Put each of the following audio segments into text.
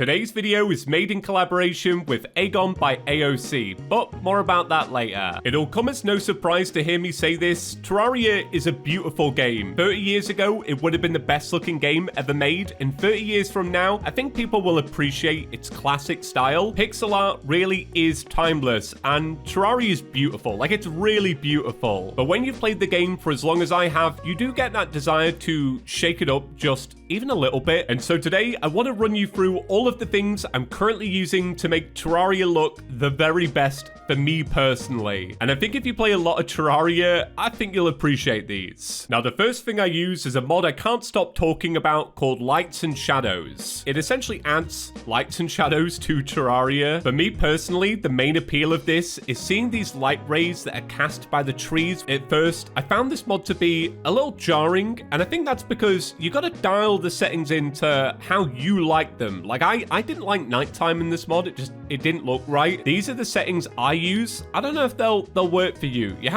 Today's video is made in collaboration with Aegon by AOC, but more about that later. It'll come as no surprise to hear me say this, Terraria is a beautiful game. 30 years ago, it would have been the best looking game ever made, and 30 years from now, I think people will appreciate its classic style. Pixel art really is timeless, and Terraria is beautiful, like it's really beautiful. But when you've played the game for as long as I have, you do get that desire to shake it up just even a little bit. And so today, I want to run you through all of the things I'm currently using to make Terraria look the very best for me personally. And I think if you play a lot of Terraria, I think you'll appreciate these. Now, the first thing I use is a mod I can't stop talking about called Lights and Shadows. It essentially adds lights and shadows to Terraria. For me personally, the main appeal of this is seeing these light rays that are cast by the trees. At first, I found this mod to be a little jarring, and I think that's because you got to dial the settings into how you like them. Like I didn't like nighttime in this mod. It didn't look right. These are the settings I use. I don't know if they'll work for you. You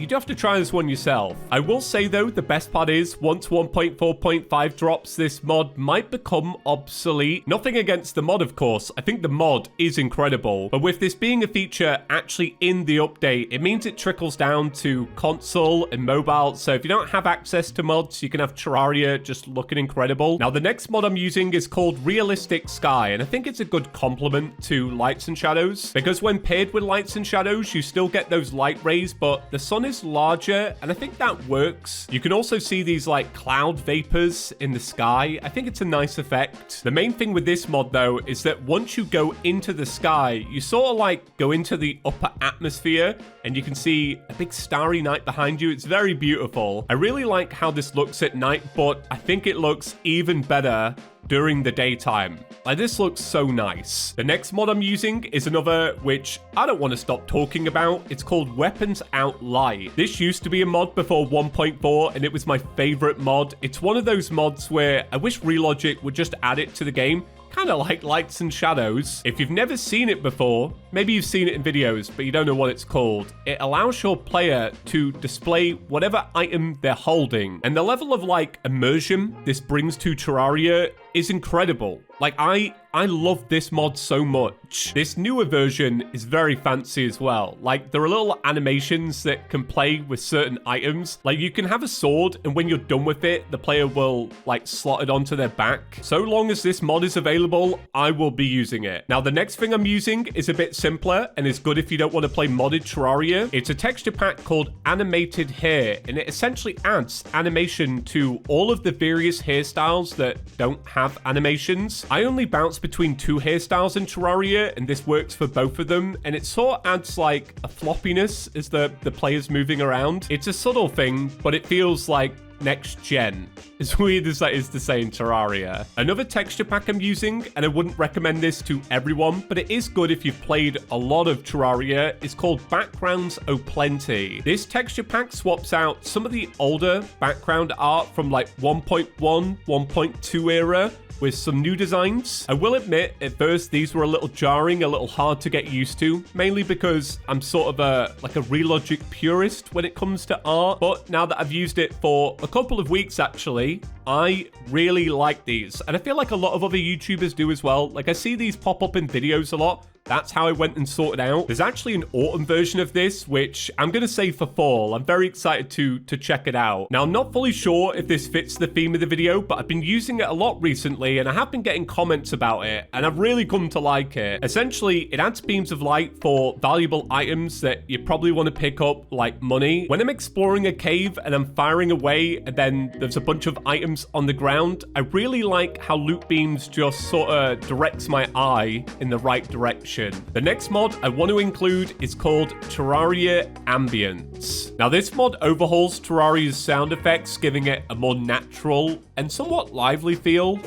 do have to try this one yourself. I will say though, the best part is once 1.4.5 drops, this mod might become obsolete. Nothing against the mod, of course. I think the mod is incredible, but with this being a feature actually in the update, it means it trickles down to console and mobile. So if you don't have access to mods, you can have Terraria just looking incredible. Now, the next mod I'm using is called Realistic Sky, and I think it's a good complement to Lights and Shadows, because when paired with Lights and Shadows, you still get those light rays, but the sun is larger, and I think that works. You can also see these like cloud vapors in the sky. I think it's a nice effect. The main thing with this mod though is that once you go into the sky, you sort of like go into the upper atmosphere, and you can see a big starry night behind you. It's very beautiful. I really like how this looks at night, but I think it looks even better during the daytime. Like, this looks so nice. The next mod I'm using is another which I don't want to stop talking about. It's called Weapons Out Light. This used to be a mod before 1.4, and it was my favorite mod. It's one of those mods where I wish Relogic would just add it to the game, kind of like Lights and Shadows. If you've never seen it before, maybe you've seen it in videos, but you don't know what it's called. It allows your player to display whatever item they're holding. And the level of like immersion this brings to Terraria is incredible. Like, I love this mod so much. This newer version is very fancy as well. Like, there are little animations that can play with certain items. Like, you can have a sword, and when you're done with it, the player will like slot it onto their back. So long as this mod is available, I will be using it. Now, the next thing I'm using is a bit simpler and is good if you don't want to play modded Terraria. It's a texture pack called Animated Hair, and it essentially adds animation to all of the various hairstyles that don't have animations. I only bounce between two hairstyles in Terraria, and this works for both of them, and it sort of adds like a floppiness as the player's moving around. It's a subtle thing, but it feels like next gen. As weird as that is to say in Terraria. Another texture pack I'm using, and I wouldn't recommend this to everyone, but it is good if you've played a lot of Terraria, is called Backgrounds O'Plenty. This texture pack swaps out some of the older background art from like 1.1, 1.2 era with some new designs. I will admit, at first, these were a little jarring, a little hard to get used to, mainly because I'm sort of a Relogic purist when it comes to art. But now that I've used it for a couple of weeks, actually, I really like these. And I feel like a lot of other YouTubers do as well. Like, I see these pop up in videos a lot. That's how I went and sorted out. There's actually an autumn version of this, which I'm going to save for fall. I'm very excited to check it out. Now, I'm not fully sure if this fits the theme of the video, but I've been using it a lot recently, and I have been getting comments about it, and I've really come to like it. Essentially, it adds beams of light for valuable items that you probably want to pick up, like money. When I'm exploring a cave and I'm firing away, and then there's a bunch of items on the ground, I really like how loot beams just sort of directs my eye in the right direction. The next mod I want to include is called Terraria Ambience. Now, this mod overhauls Terraria's sound effects, giving it a more natural and somewhat lively feel.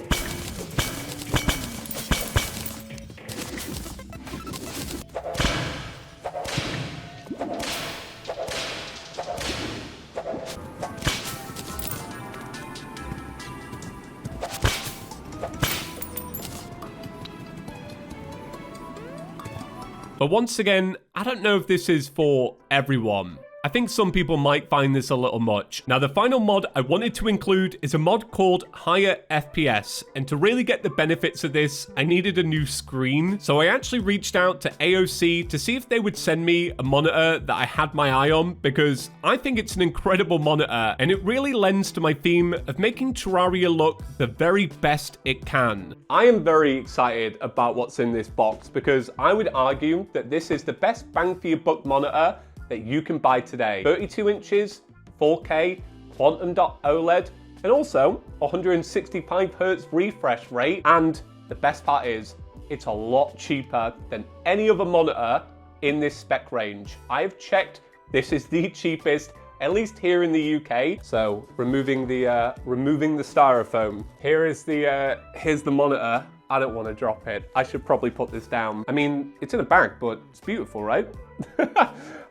But once again, I don't know if this is for everyone. I think some people might find this a little much. Now, the final mod I wanted to include is a mod called Higher FPS, and to really get the benefits of this, I needed a new screen. So I actually reached out to AOC to see if they would send me a monitor that I had my eye on, because I think it's an incredible monitor, and it really lends to my theme of making Terraria look the very best it can. I am very excited about what's in this box, because I would argue that this is the best bang for your buck monitor that you can buy today. 32 inches, 4K, quantum dot OLED, and also 165 Hz refresh rate. And the best part is, it's a lot cheaper than any other monitor in this spec range. I've checked, this is the cheapest, at least here in the UK. So removing the styrofoam. Here's the monitor. I don't want to drop it. I should probably put this down. I mean, it's in a bag, but it's beautiful, right?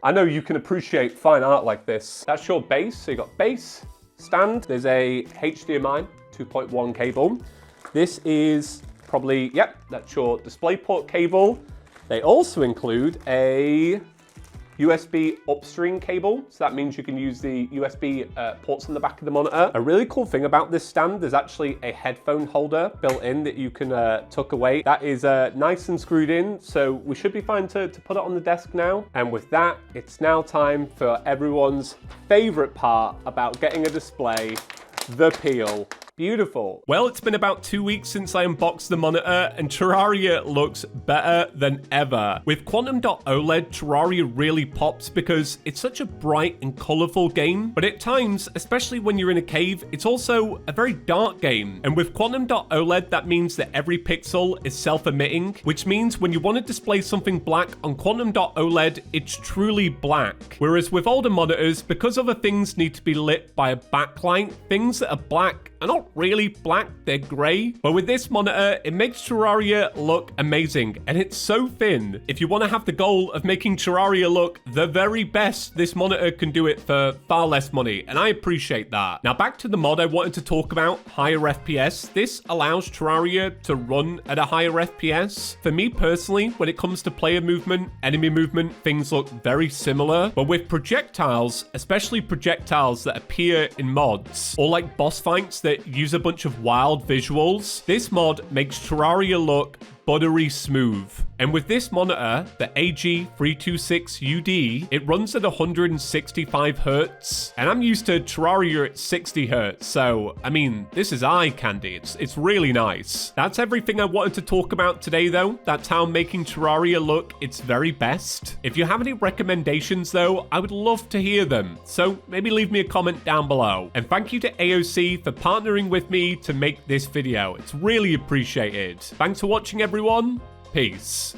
I know you can appreciate fine art like this. That's your base. So you got base, stand. There's a HDMI 2.1 cable. This is probably, yep, that's your DisplayPort cable. They also include a USB upstream cable, so that means you can use the USB ports in the back of the monitor. A really cool thing about this stand, there's actually a headphone holder built in that you can tuck away. That is nice and screwed in, so we should be fine to put it on the desk now. And with that, it's now time for everyone's favorite part about getting a display, the peel. Beautiful. Well, it's been about 2 weeks since I unboxed the monitor, and Terraria looks better than ever. With quantum dot OLED, Terraria really pops because it's such a bright and colorful game, but at times, especially when you're in a cave, it's also a very dark game. And with quantum dot OLED, that means that every pixel is self-emitting, which means when you want to display something black on quantum dot OLED, it's truly black. Whereas with older monitors, because other things need to be lit by a backlight, things that are black are not really black, they're gray. But with this monitor, it makes Terraria look amazing, and it's so thin. If you want to have the goal of making Terraria look the very best, this monitor can do it for far less money, and I appreciate that. Now back to the mod I wanted to talk about, higher FPS. This allows Terraria to run at a higher FPS. For me personally, when it comes to player movement, enemy movement, things look very similar. But with projectiles, especially projectiles that appear in mods, or like boss fights that use a bunch of wild visuals, this mod makes Terraria look buttery smooth. And with this monitor, the AG326UD, it runs at 165 Hz, and I'm used to Terraria at 60 Hz, so, I mean, this is eye candy. It's really nice. That's everything I wanted to talk about today, though. That's how I'm making Terraria look its very best. If you have any recommendations, though, I would love to hear them, so maybe leave me a comment down below. And thank you to AOC for partnering with me to make this video. It's really appreciated. Thanks for watching, everyone. Peace.